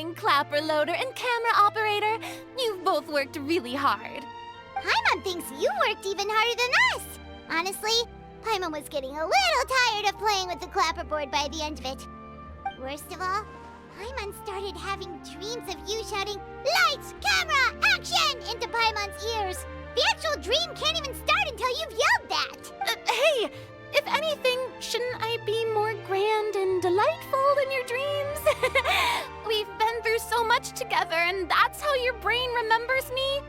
darling clapper loader and camera operator. You've both worked really hard. Paimon thinks you worked even harder than us. Honestly, Paimon was getting a little tired of playing with the clapperboard by the end of it. Worst of all, Paimon started having dreams of you shouting, "Lights, camera, action!" into Paimon's ears. The actual dream can't even start until you've yelled that. Hey, if anything, shouldn't I be more grand and delightful in your dreams? We've been through so much together, and that's how your brain remembers me?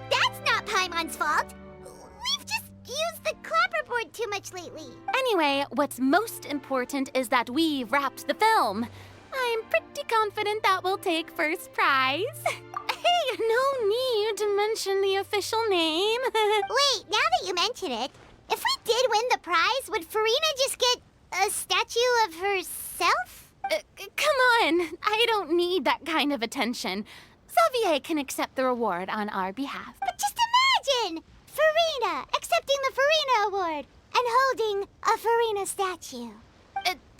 That's not Paimon's fault. We've just used the clapperboard too much lately. Anyway, what's most important is that we've wrapped the film. I'm pretty confident that we'll take first prize. Hey, no need to mention the official name. Wait, now that you mention it, if we did win the prize, would Farina just get a statue of herself? Come on, I don't need that kind of attention. Xavier can accept the reward on our behalf. But just imagine! Farina accepting the Farina Award and holding a Farina statue.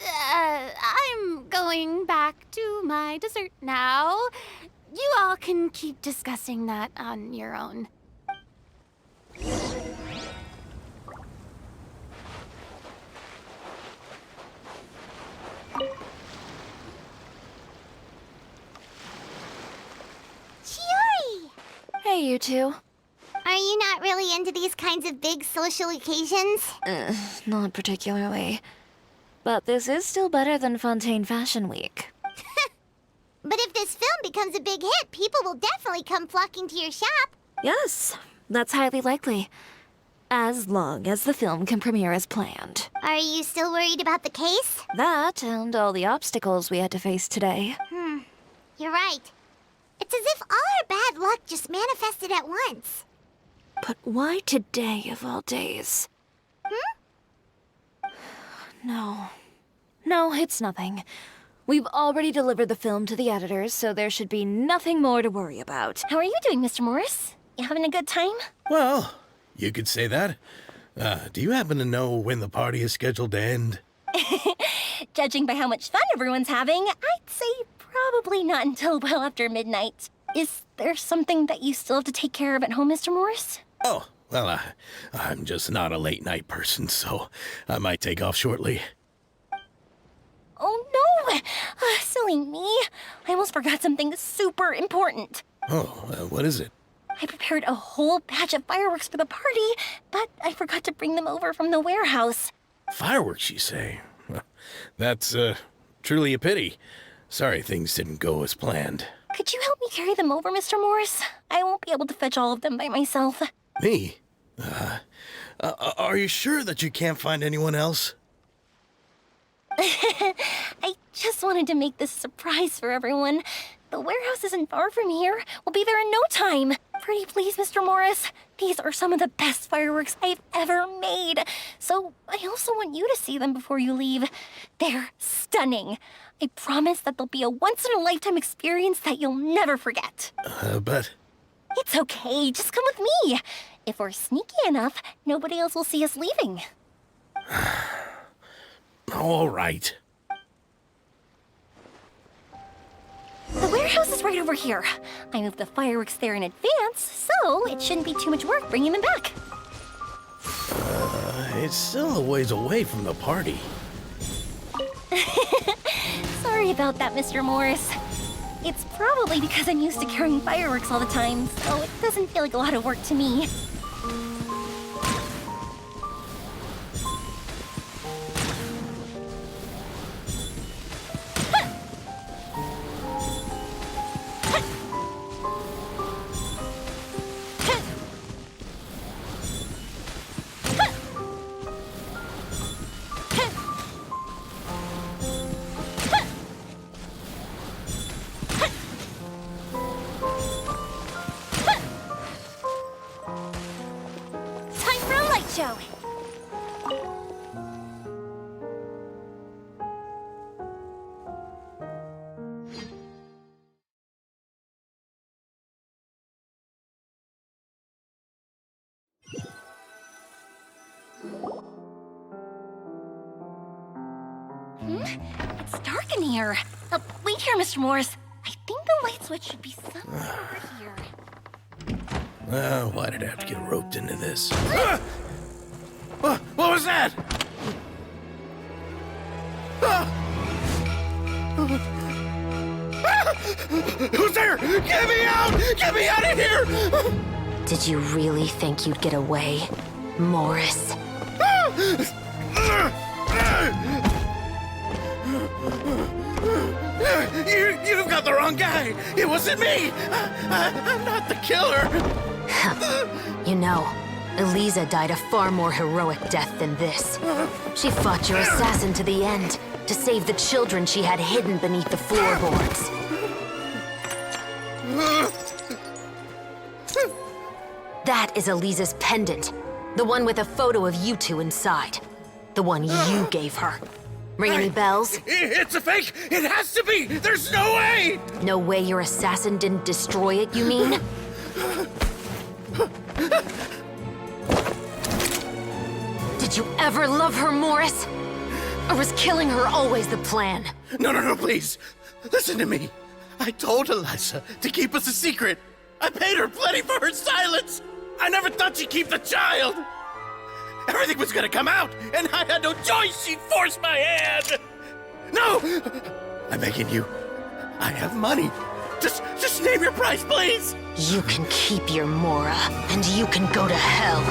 I'm going back to my dessert now. You all can keep discussing that on your own. Chiori! Hey, you two. Are you not really into these kinds of big social occasions? Not particularly. But this is still better than Fontaine Fashion Week. But if this film becomes a big hit, people will definitely come flocking to your shop. Yes, that's highly likely. As long as the film can premiere as planned. Are you still worried about the case? That and all the obstacles we had to face today. You're right. It's as if all our bad luck just manifested at once. But why today of all days? No. No, it's nothing. We've already delivered the film to the editors, so there should be nothing more to worry about. How are you doing, Mr. Morris? You having a good time? Well, you could say that. Do you happen to know when the party is scheduled to end? Judging by how much fun everyone's having, I'd say probably not until well after midnight. Is there something that you still have to take care of at home, Mr. Morris? Oh, well, I'm just not a late night person, so I might take off shortly. Oh, no! Silly me. I almost forgot something super important. Oh, what is it? I prepared a whole batch of fireworks for the party, but I forgot to bring them over from the warehouse. Fireworks, you say? That's, truly a pity. Sorry things didn't go as planned. Could you help me carry them over, Mr. Morris? I won't be able to fetch all of them by myself. Me? Are you sure that you can't find anyone else? I just wanted to make this a surprise for everyone. The warehouse isn't far from here. We'll be there in no time. Pretty please, Mr. Morris. These are some of the best fireworks I've ever made. So I also want you to see them before you leave. They're stunning. I promise that they'll be a once-in-a-lifetime experience that you'll never forget. But... It's okay. Just come with me. If we're sneaky enough, nobody else will see us leaving. all right. The warehouse is right over here. I moved the fireworks there in advance, so it shouldn't be too much work bringing them back. It's still a ways away from the party. Sorry about that, Mr. Morris. It's probably because I'm used to carrying fireworks all the time, so it doesn't feel like a lot of work to me. It's dark in here. Wait here, Mr. Morris. I think the light switch should be somewhere over here. Why did I have to get roped into this? Ah! What was that? Ah! Ah! Who's there? Get me out! Get me out of here! Did you really think you'd get away, Morris? You've got the wrong guy. It wasn't me. I'm not the killer. You know, Eliza died a far more heroic death than this. She fought your assassin to the end, to save the children she had hidden beneath the floorboards. That is Eliza's pendant. The one with a photo of you two inside. The one you gave her. Ring any bells? It's a fake. It has to be. There's no way. No way your assassin didn't destroy it, you mean? Did you ever love her, Morris? Or was killing her always the plan? No, please. Listen to me. I told Eliza to keep us a secret. I paid her plenty for her silence. I never thought she'd keep the child. Everything was gonna come out, and I had no choice. She forced my hand. No! I'm begging you. I have money. Just name your price, please. You can keep your Mora, and you can go to hell.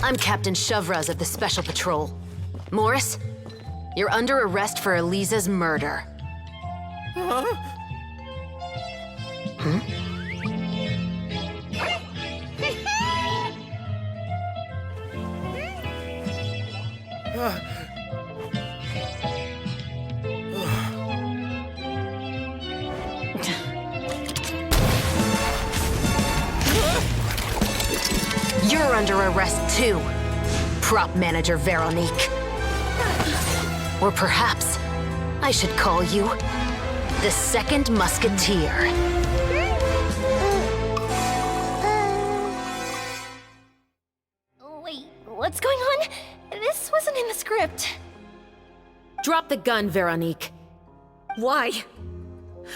I'm Captain Shovraz of the Special Patrol. Morris, you're under arrest for Eliza's murder. You're under arrest too, prop manager Veronique. Or perhaps I should call you the second Musketeer. Wait, what's going on? This wasn't in the script. Drop the gun, Veronique. Why?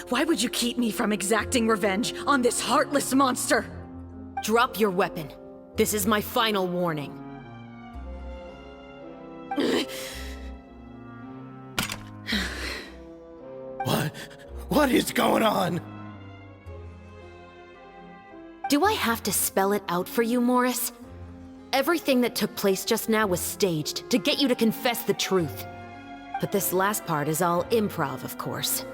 Why would you keep me from exacting revenge on this heartless monster? Drop your weapon. This is my final warning. What is going on? Do I have to spell it out for you, Morris? Everything that took place just now was staged to get you to confess the truth. But this last part is all improv, of course.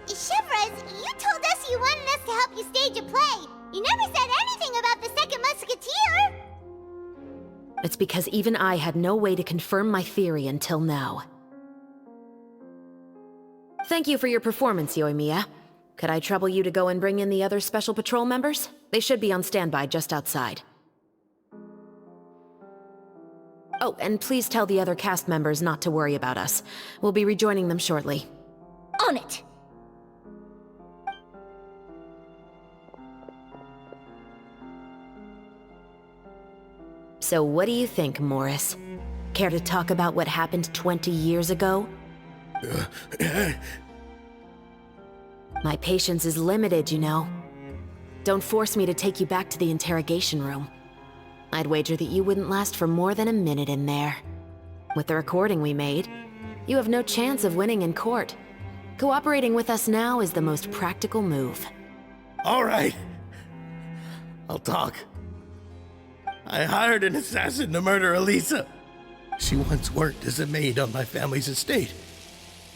Shivers, you told us you wanted us to help you stage a play. You never said anything about the second Musketeer. It's because even I had no way to confirm my theory until now. Thank you for your performance, Yoimiya. Could I trouble you to go and bring in the other Special Patrol members? They should be on standby just outside. Oh, and please tell the other cast members not to worry about us. We'll be rejoining them shortly. On it. So what do you think, Morris? Care to talk about what happened 20 years ago? My patience is limited, you know. Don't force me to take you back to the interrogation room. I'd wager that you wouldn't last for more than a minute in there. With the recording we made, you have no chance of winning in court. Cooperating with us now is the most practical move. All right. I'll talk. I hired an assassin to murder Eliza. She once worked as a maid on my family's estate.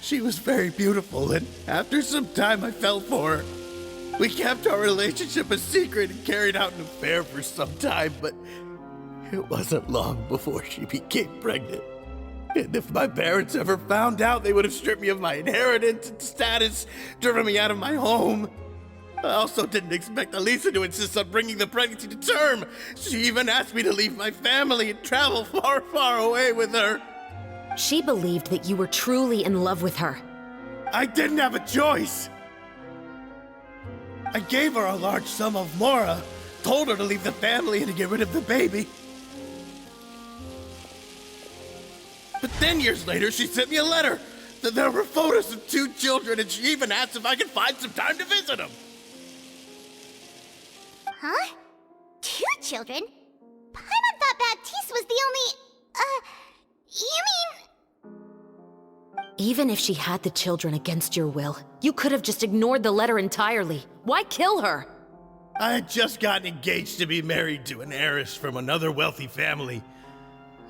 She was very beautiful, and after some time I fell for her. We kept our relationship a secret and carried out an affair for some time, but it wasn't long before she became pregnant. And if my parents ever found out, they would have stripped me of my inheritance and status, driven me out of my home. I also didn't expect Eliza to insist on bringing the pregnancy to term. She even asked me to leave my family and travel far, far away with her. She believed that you were truly in love with her. I didn't have a choice. I gave her a large sum of mora, told her to leave the family and to get rid of the baby. But then years later, she sent me a letter that there were photos of 2 children, and she even asked if I could find some time to visit them. Huh? 2 children? Paimon thought Baptiste was the only... you mean... Even if she had the children against your will, you could have just ignored the letter entirely. Why kill her? I had just gotten engaged to be married to an heiress from another wealthy family.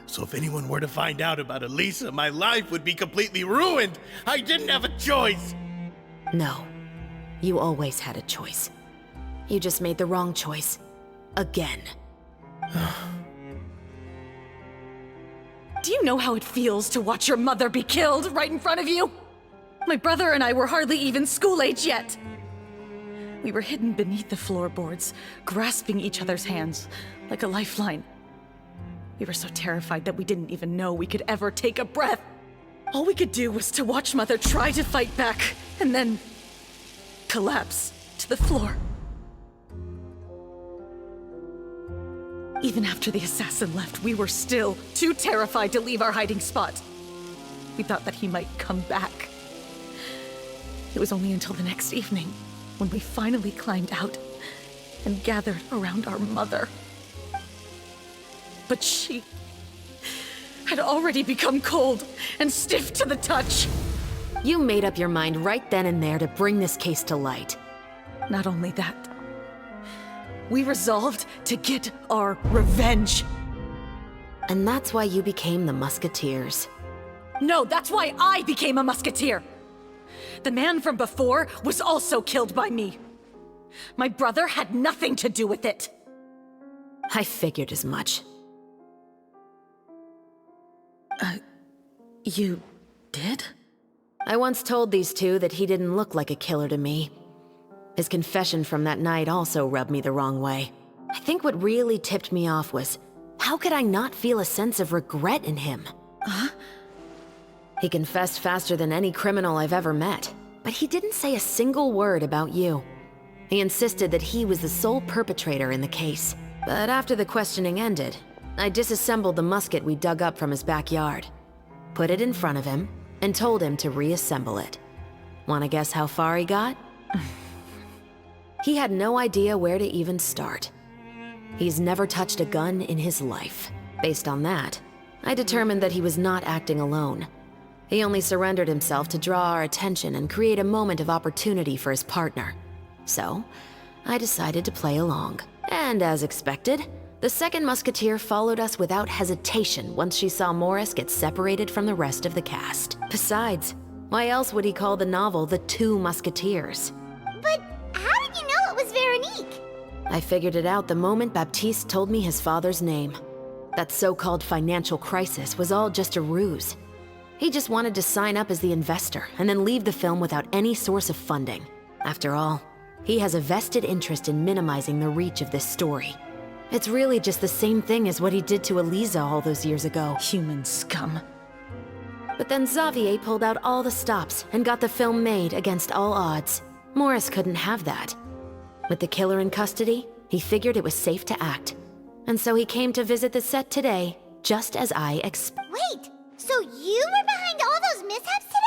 So if anyone were to find out about Elisa, my life would be completely ruined. I didn't have a choice. No. You always had a choice. You just made the wrong choice. Again. Do you know how it feels to watch your mother be killed right in front of you? My brother and I were hardly even school age yet. We were hidden beneath the floorboards, grasping each other's hands like a lifeline. We were so terrified that we didn't even know we could ever take a breath. All we could do was to watch Mother try to fight back, and then collapse to the floor. Even after the assassin left, we were still too terrified to leave our hiding spot. We thought that he might come back. It was only until the next evening when we finally climbed out and gathered around our mother. But she had already become cold and stiff to the touch. You made up your mind right then and there to bring this case to light. Not only that, we resolved to get our revenge. And that's why you became the Musketeers. No, that's why I became a musketeer. The man from before was also killed by me. My brother had nothing to do with it. I figured as much. You did? I once told these two that he didn't look like a killer to me. His confession from that night also rubbed me the wrong way. I think what really tipped me off was, how could I not feel a sense of regret in him? He confessed faster than any criminal I've ever met, but he didn't say a single word about you. He insisted that he was the sole perpetrator in the case. But after the questioning ended, I disassembled the musket we dug up from his backyard, put it in front of him, and told him to reassemble it. Wanna guess how far he got? He had no idea where to even start. He's never touched a gun in his life. Based on that, I determined that he was not acting alone. He only surrendered himself to draw our attention and create a moment of opportunity for his partner. So, I decided to play along. And as expected, the second musketeer followed us without hesitation once she saw Morris get separated from the rest of the cast. Besides, why else would he call the novel The Two Musketeers? But how did you know it was Veronique? I figured it out the moment Baptiste told me his father's name. That so-called financial crisis was all just a ruse. He just wanted to sign up as the investor and then leave the film without any source of funding. After all, he has a vested interest in minimizing the reach of this story. It's really just the same thing as what he did to Elisa all those years ago. Human scum. But then Xavier pulled out all the stops and got the film made against all odds. Morris couldn't have that. With the killer in custody, he figured it was safe to act. And so he came to visit the set today, just as I expected. Wait, so you were behind all those mishaps today?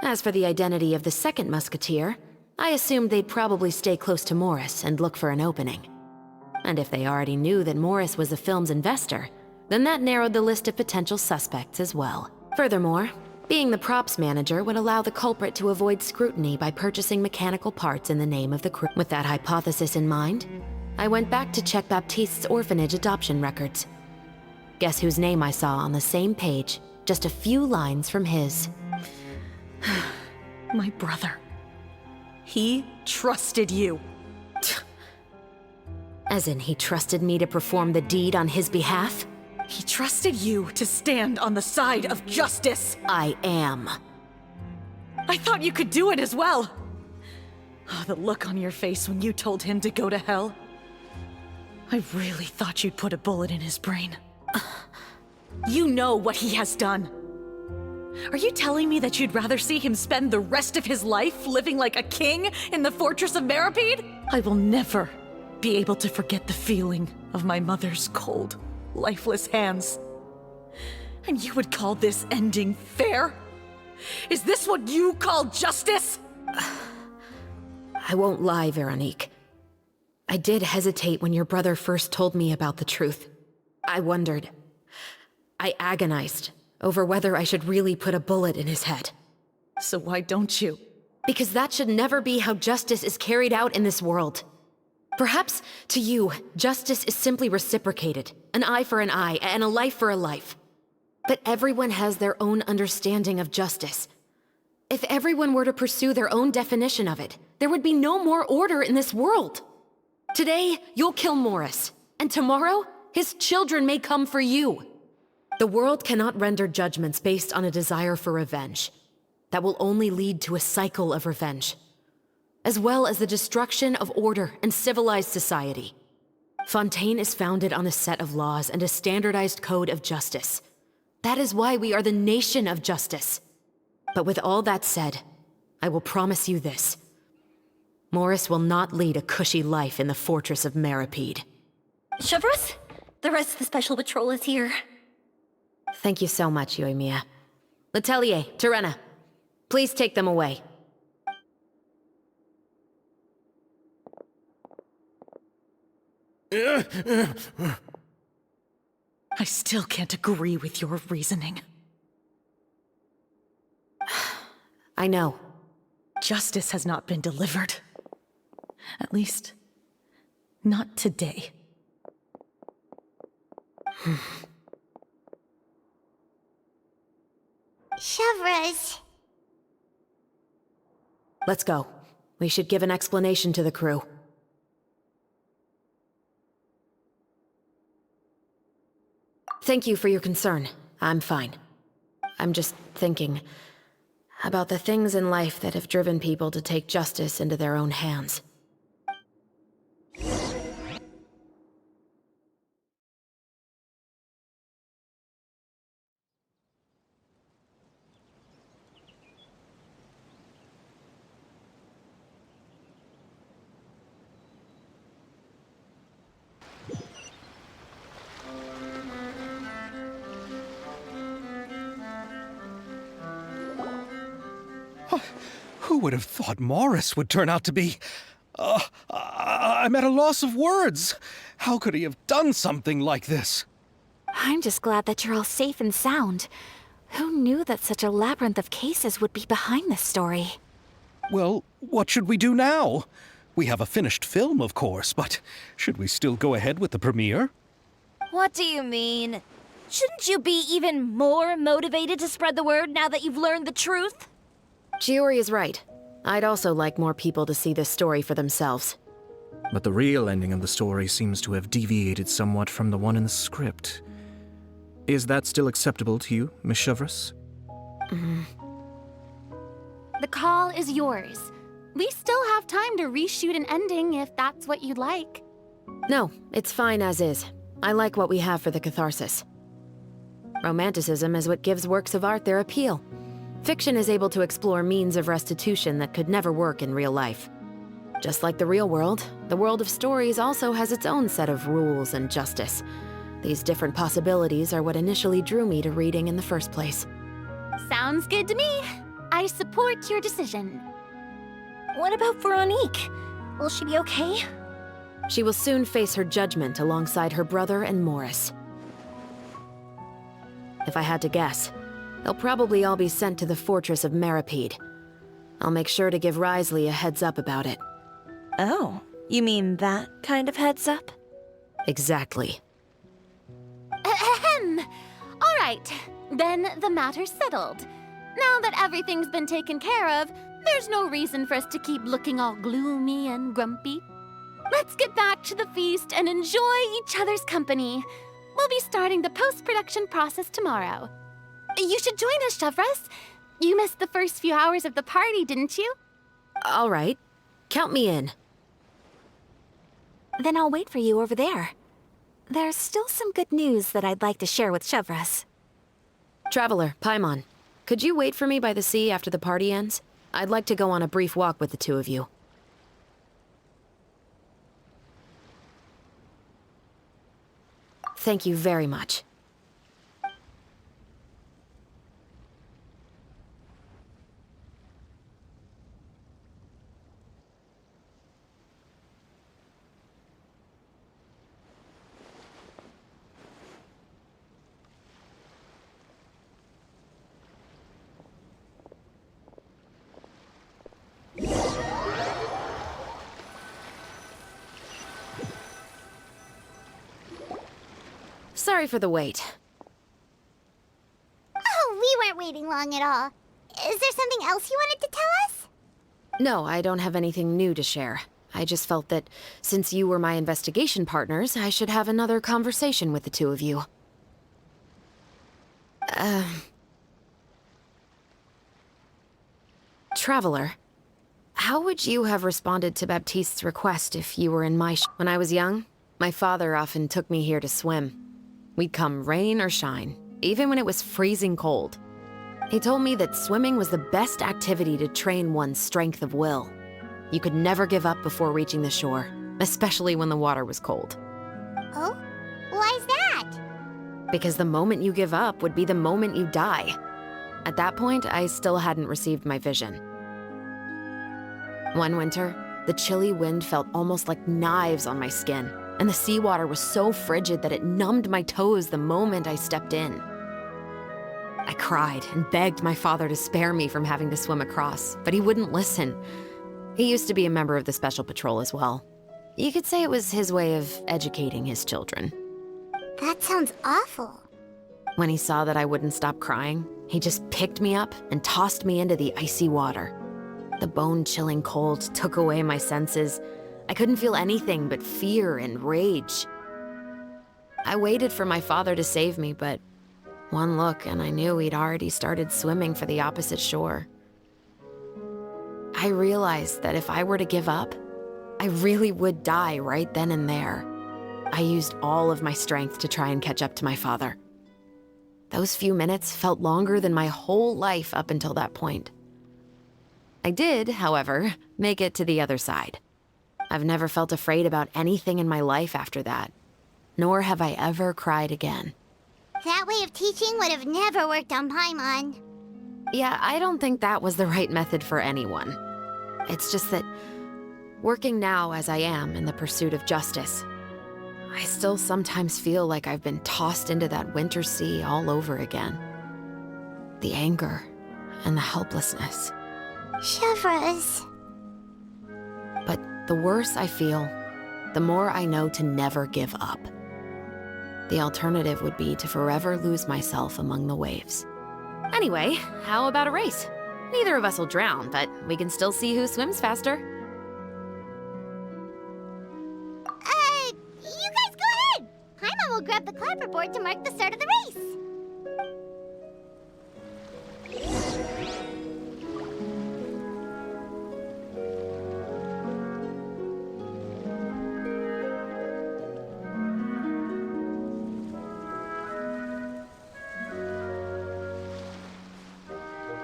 As for the identity of the second musketeer, I assumed they'd probably stay close to Morris and look for an opening. And if they already knew that Morris was the film's investor, then that narrowed the list of potential suspects as well. Furthermore, being the props manager would allow the culprit to avoid scrutiny by purchasing mechanical parts in the name of the crew. With that hypothesis in mind, I went back to check Baptiste's orphanage adoption records. Guess whose name I saw on the same page, just a few lines from his. My brother. He trusted you. As in, he trusted me to perform the deed on his behalf? He trusted you to stand on the side of justice. I am. I thought you could do it as well. Oh, the look on your face when you told him to go to hell. I really thought you'd put a bullet in his brain. You know what he has done. Are you telling me that you'd rather see him spend the rest of his life living like a king in the fortress of Meripede? I will never be able to forget the feeling of my mother's cold, lifeless hands. And you would call this ending fair? Is this what you call justice? I won't lie, Veronique. I did hesitate when your brother first told me about the truth. I wondered. I agonized over whether I should really put a bullet in his head. So why don't you? Because that should never be how justice is carried out in this world. Perhaps, to you, justice is simply reciprocated. An eye for an eye, and a life for a life. But everyone has their own understanding of justice. If everyone were to pursue their own definition of it, there would be no more order in this world. Today, you'll kill Morris, and tomorrow, his children may come for you. The world cannot render judgments based on a desire for revenge. That will only lead to a cycle of revenge, as well as the destruction of order and civilized society. Fontaine is founded on a set of laws and a standardized code of justice. That is why we are the nation of justice. But with all that said, I will promise you this. Morris will not lead a cushy life in the fortress of Meripede. Chevreuse, the rest of the special patrol is here. Thank you so much, Yoimiya. Letelier, Terena, please take them away. I still can't agree with your reasoning. I know. Justice has not been delivered. At least, not today. Chevreuse. Let's go. We should give an explanation to the crew. Thank you for your concern. I'm fine. I'm just thinking about the things in life that have driven people to take justice into their own hands. Who would have thought Morris would turn out to be... I'm at a loss of words. How could he have done something like this? I'm just glad that you're all safe and sound. Who knew that such a labyrinth of cases would be behind this story? Well, what should we do now? We have a finished film, of course, but should we still go ahead with the premiere? What do you mean? Shouldn't you be even more motivated to spread the word now that you've learned the truth? Chiori is right. I'd also like more people to see this story for themselves. But the real ending of the story seems to have deviated somewhat from the one in the script. Is that still acceptable to you, Miss Chevreuse? The call is yours. We still have time to reshoot an ending if that's what you'd like. No, it's fine as is. I like what we have for the catharsis. Romanticism is what gives works of art their appeal. Fiction is able to explore means of restitution that could never work in real life. Just like the real world, the world of stories also has its own set of rules and justice. These different possibilities are what initially drew me to reading in the first place. Sounds good to me. I support your decision. What about Veronique? Will she be okay? She will soon face her judgment alongside her brother and Morris. If I had to guess, they'll probably all be sent to the fortress of Meripede. I'll make sure to give Risley a heads up about it. Oh, you mean that kind of heads up? Exactly. Ahem. All right, then the matter's settled. Now that everything's been taken care of, there's no reason for us to keep looking all gloomy and grumpy. Let's get back to the feast and enjoy each other's company. We'll be starting the post-production process tomorrow. You should join us, Chevreuse. You missed the first few hours of the party, didn't you? All right. Count me in. Then I'll wait for you over there. There's still some good news that I'd like to share with Chevreuse. Traveler, Paimon. Could you wait for me by the sea after the party ends? I'd like to go on a brief walk with the two of you. Thank you very much. Sorry for the wait. Oh, we weren't waiting long at all. Is there something else you wanted to tell us? No, I don't have anything new to share. I just felt that since you were my investigation partners, I should have another conversation with the two of you. Traveler, how would you have responded to Baptiste's request if you were in my When I was young, my father often took me here to swim. We'd come rain or shine, even when it was freezing cold. He told me that swimming was the best activity to train one's strength of will. You could never give up before reaching the shore, especially when the water was cold. Oh? Why's that? Because the moment you give up would be the moment you die. At that point, I still hadn't received my vision. One winter, the chilly wind felt almost like knives on my skin, and the seawater was so frigid that it numbed my toes the moment I stepped in. I cried and begged my father to spare me from having to swim across, but he wouldn't listen. He used to be a member of the Special Patrol as well. You could say it was his way of educating his children. That sounds awful. When he saw that I wouldn't stop crying, he just picked me up and tossed me into the icy water. The bone-chilling cold took away my senses. I couldn't feel anything but fear and rage. I waited for my father to save me, but one look and I knew he'd already started swimming for the opposite shore. I realized that if I were to give up, I really would die right then and there. I used all of my strength to try and catch up to my father. Those few minutes felt longer than my whole life up until that point. I did, however, make it to the other side. I've never felt afraid about anything in my life after that, nor have I ever cried again. That way of teaching would have never worked on Paimon. Yeah, I don't think that was the right method for anyone. It's just that, working now as I am in the pursuit of justice, I still sometimes feel like I've been tossed into that winter sea all over again. The anger and the helplessness. Chevras. But the worse I feel, the more I know to never give up. The alternative would be to forever lose myself among the waves. Anyway, how about a race? Neither of us will drown, but we can still see who swims faster. You guys go ahead! Paimon will grab the clapperboard to mark the start of the race.